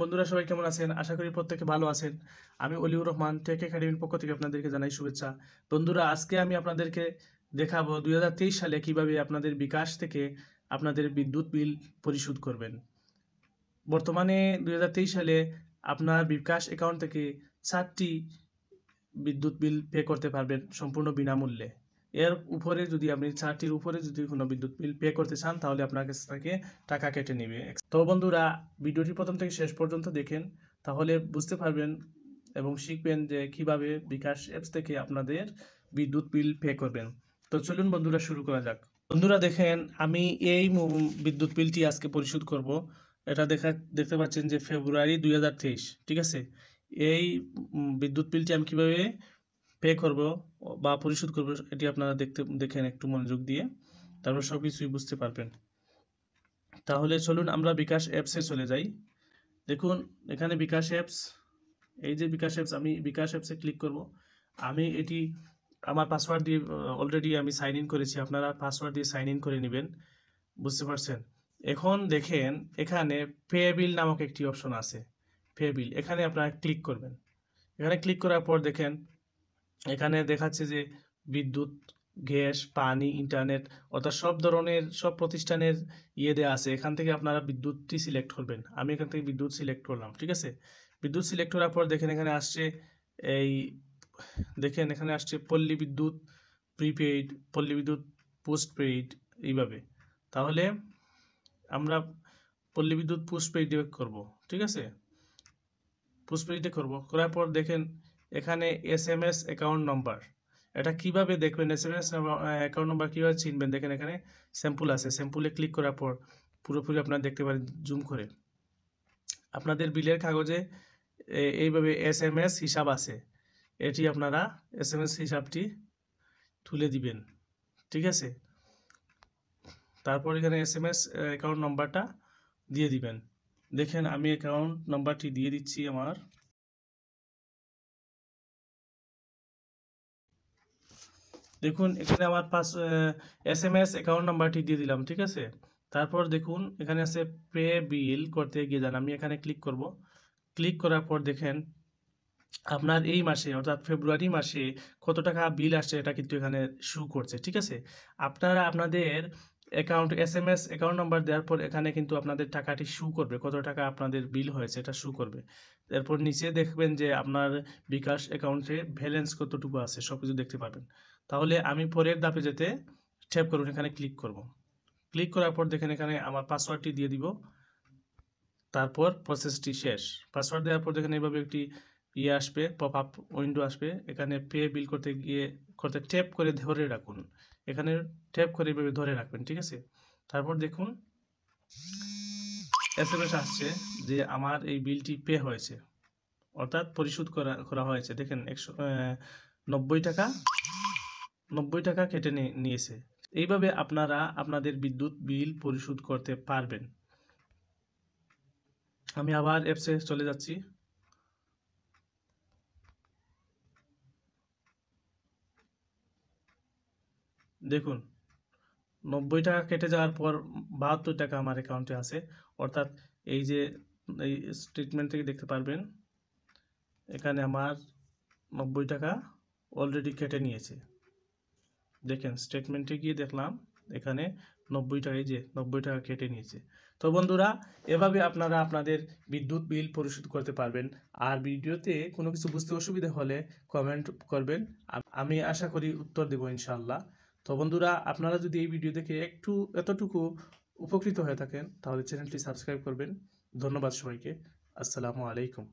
বন্ধুরা, সবাই কেমন আছেন? আশা করি প্রত্যেকে ভালো আছেন। আমি অলিউর রহমান টেক একাডেমির পক্ষ থেকে আপনাদেরকে জানাই শুভেচ্ছা। বন্ধুরা, আজকে আমি আপনাদেরকে দেখাবো 2023 সালে কিভাবে আপনাদের বিকাশ থেকে আপনাদের বিদ্যুৎ বিল পরিশোধ করবেন। বর্তমানে 2023 সালে আপনার বিকাশ অ্যাকাউন্ট থেকে 4টি বিদ্যুৎ বিল পে করতে পারবেন সম্পূর্ণ বিনামূল্যে। এর উপরে যদি আপনি 4টির উপরে যদি কোনো বিদ্যুৎ বিল পে করতে চান তাহলে আপনার কাছ থেকে টাকা কেটে নেবে। তো বন্ধুরা, ভিডিওটি প্রথম থেকে শেষ পর্যন্ত দেখেন, তাহলে বুঝতে পারবেন এবং শিখবেন যে কিভাবে বিকাশ অ্যাপস থেকে আপনাদের বিদ্যুৎ বিল পে করবেন। তো চলুন বন্ধুরা, শুরু করা যাক। বন্ধুরা দেখেন, আমি এই বিদ্যুৎ বিলটি আজকে পরিশোধ করব। এটা দেখতে পাচ্ছেন যে ফেব্রুয়ারি 2023, ঠিক আছে। এই বিদ্যুৎ বিলটি আমি কিভাবে পে করব বা পরিশোধ করব এটি আপনারা দেখেন একটু মনোযোগ দিয়ে, তারপর সব কিছুই বুঝতে পারবেন। তাহলে চলুন আমরা বিকাশ অ্যাপসে চলে যাই। দেখুন এখানে বিকাশ অ্যাপস, এই যে বিকাশ অ্যাপস, আমি বিকাশ অ্যাপসে ক্লিক করব। আমি এটি আমার পাসওয়ার্ড দিয়ে অলরেডি আমি সাইন ইন করেছি, আপনারা পাসওয়ার্ড দিয়ে সাইন ইন করে নেবেন, বুঝতে পারছেন। এখন দেখেন এখানে পে বিল নামক একটি অপশন আছে, পে বিল, এখানে আপনারা ক্লিক করবেন। এখানে ক্লিক করার পর দেখেন এখানে দেখাচ্ছে যে বিদ্যুৎ, গ্যাস, পানি, ইন্টারনেট অর্থাৎ সব ধরনের সব প্রতিষ্ঠানের দেওয়া আছে। এখান থেকে আপনারা বিদ্যুৎটি সিলেক্ট করবেন। আমি এখান থেকে বিদ্যুৎ সিলেক্ট করলাম, ঠিক আছে। বিদ্যুৎ সিলেক্ট করার পর দেখেন এখানে আসছে এখানে আসছে পল্লী বিদ্যুৎ প্রিপেইড, পল্লী বিদ্যুৎ পোস্টপেইড, এইভাবে। তাহলে আমরা পল্লী বিদ্যুৎ পোস্টপেইডে করব, ঠিক আছে। পোস্টপেইডে করার পর দেখেন এখানে SMS অ্যাকাউন্ট নাম্বার, এটা কিভাবে দেখবেন, SMS অ্যাকাউন্ট নাম্বার কীভাবে চিনবেন, দেখেন এখানে স্যাম্পল আছে। স্যাম্পলে ক্লিক করার পর পুরোপুরি আপনারা দেখতে পারেন জুম করে। আপনাদের বিলের কাগজে এইভাবে SMS হিসাব আছে, এটি আপনারা SMS হিসাবটি তুলে দিবেন, ঠিক আছে। তারপর এখানে SMS অ্যাকাউন্ট নাম্বারটা দিয়ে দিবেন। দেখেন আমি অ্যাকাউন্ট নাম্বারটি দিয়ে দিচ্ছি আমার। দেখুন এখানে আমার SMS অ্যাকাউন্ট নাম্বারটি দিয়ে দিলাম, ঠিক আছে। তারপর দেখুন এখানে আছে পে বিল করতে গিয়ে যান, আমি এখানে ক্লিক করব। ক্লিক করার পর দেখেন আপনার এই মাসে অর্থাৎ ফেব্রুয়ারি মাসে কত টাকা বিল আসছে এটা কিন্তু এখানে শো করছে, ঠিক আছে। আপনারা আপনাদের অ্যাকাউন্ট SMS অ্যাকাউন্ট নাম্বার দেওয়ার পর এখানে কিন্তু আপনাদের টাকাটি শো করবে, কত টাকা আপনাদের বিল হয়েছে এটা শো করবে। এরপর নিচে দেখবেন যে আপনার বিকাশ অ্যাকাউন্টে ব্যালেন্স কতটুকু আছে সব কিছু দেখতে পাবেন। তাহলে আমি পরের ধাপে যেতে ট্যাপ করুন, এখানে ক্লিক করব। ক্লিক করার পর দেখেন এখানে আমার পাসওয়ার্ডটি দিয়ে দিব, তারপর প্রসেসটি শেষ। পাসওয়ার্ড দেওয়ার পর দেখেন এইভাবে একটি আসবে, পপ আপ উইন্ডো আসবে। এখানে পে বিল করতে ট্যাপ করে ধরে রাখুন, এখানে ট্যাপ করে এইভাবে ধরে রাখবেন, ঠিক আছে। তারপর দেখুন SMS আসছে যে আমার এই বিলটি পে হয়েছে, অর্থাৎ পরিশোধ করা হয়েছে। দেখেন 90 টাকা কেটে নিয়েছে। এইভাবে আপনারা আপনাদের বিদ্যুৎ বিল পরিশোধ করতে পারবেন। আমি আবার অ্যাপসে চলে যাচ্ছি। দেখুন 90 টাকা কেটে যাওয়ার পর 72 টাকা আমার অ্যাকাউন্টে আছে, অর্থাৎ এই যে এই স্টেটমেন্ট থেকে দেখতে পারবেন এখানে আমার 90 টাকা অলরেডি কেটে নিয়েছে। দেখেন স্টেটমেন্টে গিয়ে দেখলাম এখানে 90 টাকা, এই যে 90 টাকা কেটে নিয়েছে। তো বন্ধুরা, এভাবে আপনারা আপনাদের বিদ্যুৎ বিল পরিশোধ করতে পারবেন। আর ভিডিওতে কোনো কিছু বুঝতে অসুবিধা হলে কমেন্ট করবেন, আমি আশা করি উত্তর দেব ইনশাআল্লাহ। তো বন্ধুরা, আপনারা যদি এই ভিডিও দেখে এতটুকু উপকৃত হয়ে থাকেন তাহলে চ্যানেলটি সাবস্ক্রাইব করবেন। ধন্যবাদ সবাইকে। আসসালামু আলাইকুম।